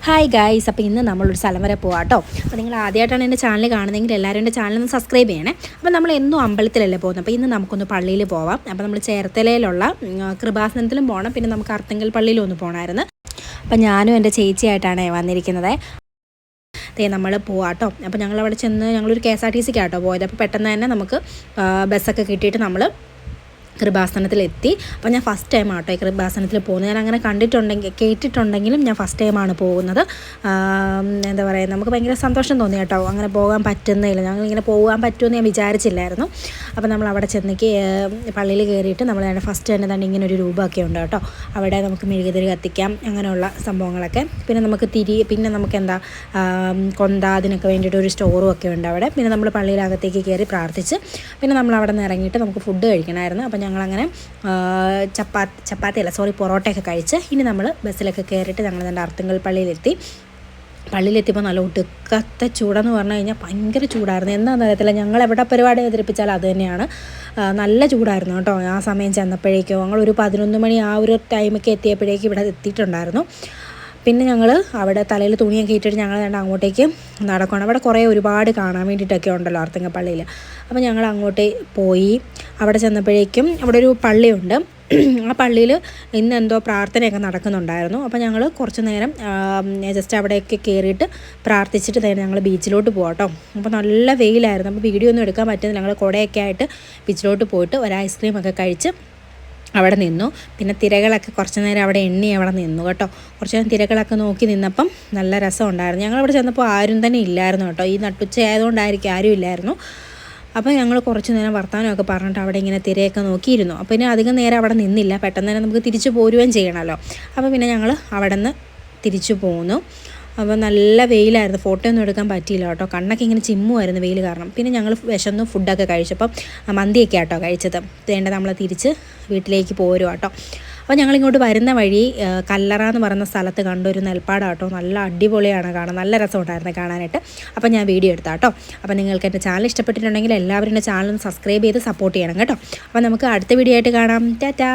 Hi guys, അപ്പോൾ ഇന്ന് നമ്മളൊരു സ്ഥലം വരെ പോകാം കേട്ടോ. അപ്പോൾ നിങ്ങൾ ആദ്യമായിട്ടാണ് എൻ്റെ ചാനൽ കാണുന്നതെങ്കിൽ എല്ലാവരും എൻ്റെ ചാനൽ ഒന്ന് സബ്സ്ക്രൈബ് ചെയ്യണേ. അപ്പോൾ നമ്മൾ എന്നും അമ്പലത്തിലല്ലേ പോകുന്നത്, അപ്പോൾ ഇന്ന് നമുക്കൊന്ന് പള്ളിയിൽ പോവാം. അപ്പോൾ നമ്മൾ ചേർത്തലയിലുള്ള കൃപാസനത്തിലും പോകണം, പിന്നെ നമുക്ക് അർത്തുങ്കൽ പള്ളിയിലും ഒന്ന് പോകണമായിരുന്നു. അപ്പോൾ ഞാനും എൻ്റെ ചേച്ചിയായിട്ടാണ് വന്നിരിക്കുന്നത്. നമ്മൾ പോവാട്ടോ. അപ്പോൾ ഞങ്ങളവിടെ ചെന്ന് ഞങ്ങളൊരു KSRTC ക്കാട്ടോ പോയത്. അപ്പോൾ പെട്ടെന്ന് തന്നെ നമുക്ക് ബസ്സൊക്കെ കിട്ടിയിട്ട് നമ്മൾ കൃപാസനത്തിലെത്തി. അപ്പോൾ ഞാൻ ഫസ്റ്റ് ടൈം ആട്ടോ ഈ കൃപാസനത്തിൽ പോകുന്നത്. ഞാൻ അങ്ങനെ കേട്ടിട്ടുണ്ടെങ്കിലും ഞാൻ ഫസ്റ്റ് ടൈമാണ് പോകുന്നത്. എന്താ പറയുക, നമുക്ക് ഭയങ്കര സന്തോഷം തോന്നി കേട്ടോ, അങ്ങനെ പോകാൻ പറ്റുന്നില്ല. ഞങ്ങളിങ്ങനെ പോകാൻ പറ്റുമെന്ന് ഞാൻ വിചാരിച്ചില്ലായിരുന്നു. അപ്പോൾ നമ്മൾ അവിടെ ചെന്നേക്ക് പള്ളിയിൽ കയറിയിട്ട് നമ്മൾ ഫസ്റ്റ് തന്നെ ഇങ്ങനെ ഒരു രൂപമൊക്കെ ഉണ്ട് കേട്ടോ. അവിടെ നമുക്ക് മെഴുകുതിരി കത്തിക്കാം, അങ്ങനെയുള്ള സംഭവങ്ങളൊക്കെ. പിന്നെ നമുക്ക് പിന്നെ നമുക്ക് എന്താ കൊന്ത, അതിനൊക്കെ വേണ്ടിയിട്ട് ഒരു സ്റ്റോറും ഒക്കെ ഉണ്ട് അവിടെ. പിന്നെ നമ്മൾ പള്ളിയിലകത്തേക്ക് കയറി പ്രാർത്ഥിച്ച് പിന്നെ നമ്മൾ അവിടെ നിന്ന് ഇറങ്ങിയിട്ട് നമുക്ക് ഫുഡ് കഴിക്കണമായിരുന്നു. അപ്പോൾ ഞങ്ങളങ്ങനെ പൊറോട്ടയൊക്കെ കഴിച്ച് ഇനി നമ്മൾ ബസ്സിലൊക്കെ കയറിയിട്ട് ഞങ്ങൾ എൻ്റെ അർത്തുങ്കൽ പള്ളിയിലെത്തിയപ്പോൾ നല്ല ഒടുക്കത്തെ ചൂടെന്ന് പറഞ്ഞു കഴിഞ്ഞാൽ ഭയങ്കര ചൂടായിരുന്നു. എന്താണെന്ന് അറിയത്തില്ല, ഞങ്ങൾ എവിടെ പരിപാടി അവതരിപ്പിച്ചാൽ അത് തന്നെയാണ്. നല്ല ചൂടായിരുന്നു കേട്ടോ. ആ സമയം ചെന്നപ്പോഴേക്കും ഞങ്ങളൊരു 11 മണി ആ ഒരു ടൈമൊക്കെ എത്തിയപ്പോഴേക്കും ഇവിടെ എത്തിയിട്ടുണ്ടായിരുന്നു. പിന്നെ ഞങ്ങൾ അവിടെ തലയിൽ തുണിയൊക്കെ ഇട്ടിട്ട് ഞങ്ങൾ അങ്ങോട്ടേക്ക് നടക്കണം. അവിടെ ഒരുപാട് കാണാൻ വേണ്ടിയിട്ടൊക്കെ ഉണ്ടല്ലോ അർത്തുങ്കൽ പള്ളിയിൽ. അപ്പോൾ ഞങ്ങൾ അങ്ങോട്ട് പോയി. അവിടെ ചെന്നപ്പോഴേക്കും അവിടെ ഒരു പള്ളിയുണ്ട്. ആ പള്ളിയിൽ ഇന്ന് എന്തോ പ്രാർത്ഥനയൊക്കെ നടക്കുന്നുണ്ടായിരുന്നു. അപ്പോൾ ഞങ്ങൾ കുറച്ച് നേരം ജസ്റ്റ് അവിടെയൊക്കെ കയറിയിട്ട് പ്രാർത്ഥിച്ചിട്ട് തന്നെ ഞങ്ങൾ ബീച്ചിലോട്ട് പോകാം കേട്ടോ. അപ്പോൾ നല്ല വെയിലായിരുന്നു, അപ്പോൾ വീഡിയോ ഒന്നും എടുക്കാൻ പറ്റുന്നില്ല. ഞങ്ങൾ കുടയൊക്കെ ആയിട്ട് ബീച്ചിലോട്ട് പോയിട്ട് ഒരു ഐസ്ക്രീമൊക്കെ കഴിച്ച് അവിടെ നിന്നു. പിന്നെ തിരകളൊക്കെ കുറച്ച് നേരം അവിടെ അവിടെ നിന്നു കേട്ടോ. കുറച്ച് നേരം തിരകളൊക്കെ നോക്കി നിന്നപ്പം നല്ല രസമുണ്ടായിരുന്നു. ഞങ്ങളവിടെ ചെന്നപ്പോൾ ആരും തന്നെ ഇല്ലായിരുന്നു കേട്ടോ. ഈ നട്ടുച്ച ആയതുകൊണ്ടായിരിക്കും ആരും ഇല്ലായിരുന്നു. അപ്പോൾ ഞങ്ങൾ കുറച്ച് നേരം വർത്തമാനമൊക്കെ പറഞ്ഞിട്ട് അവിടെ ഇങ്ങനെ തിരയൊക്കെ നോക്കിയിരുന്നു. അപ്പോൾ പിന്നെ അധികം നേരം അവിടെ നിന്നില്ല, പെട്ടെന്ന് തന്നെ നമുക്ക് തിരിച്ചു പോരുകയും ചെയ്യണമല്ലോ. അപ്പോൾ പിന്നെ ഞങ്ങൾ അവിടെ നിന്ന് തിരിച്ചു പോന്നു. അപ്പോൾ നല്ല വെയിലായിരുന്നു, ഫോട്ടോ ഒന്നും എടുക്കാൻ പറ്റിയില്ല കേട്ടോ. കണ്ണൊക്കെ ഇങ്ങനെ ചിമ്മുമായിരുന്നു വെയിൽ കാരണം. പിന്നെ ഞങ്ങൾ വിശന്ന് ഫുഡൊക്കെ കഴിച്ചപ്പം മന്തിയൊക്കെ ആട്ടോ കഴിച്ചത്. വേണ്ട നമ്മൾ തിരിച്ച് വീട്ടിലേക്ക് പോരും കേട്ടോ. അപ്പോൾ ഞങ്ങളിങ്ങോട്ട് വരുന്ന വഴി കല്ലറ എന്ന് പറയുന്ന സ്ഥലത്ത് കണ്ടൊരു നെൽപ്പാടാട്ടോ. നല്ല അടിപൊളിയാണ് കാണാൻ, നല്ല രസമുണ്ടായിരുന്നു കാണാനായിട്ട്. അപ്പോൾ ഞാൻ വീഡിയോ എടുത്താട്ടോ. അപ്പോൾ നിങ്ങൾക്ക് എൻ്റെ ചാനൽ ഇഷ്ടപ്പെട്ടിട്ടുണ്ടെങ്കിൽ എല്ലാവരും എൻ്റെ ചാനൽ ഒന്ന് സബ്സ്ക്രൈബ് ചെയ്ത് സപ്പോർട്ട് ചെയ്യണം കേട്ടോ. അപ്പോൾ നമുക്ക് അടുത്ത വീഡിയോ ആയിട്ട് കാണാം. ടാറ്റാ.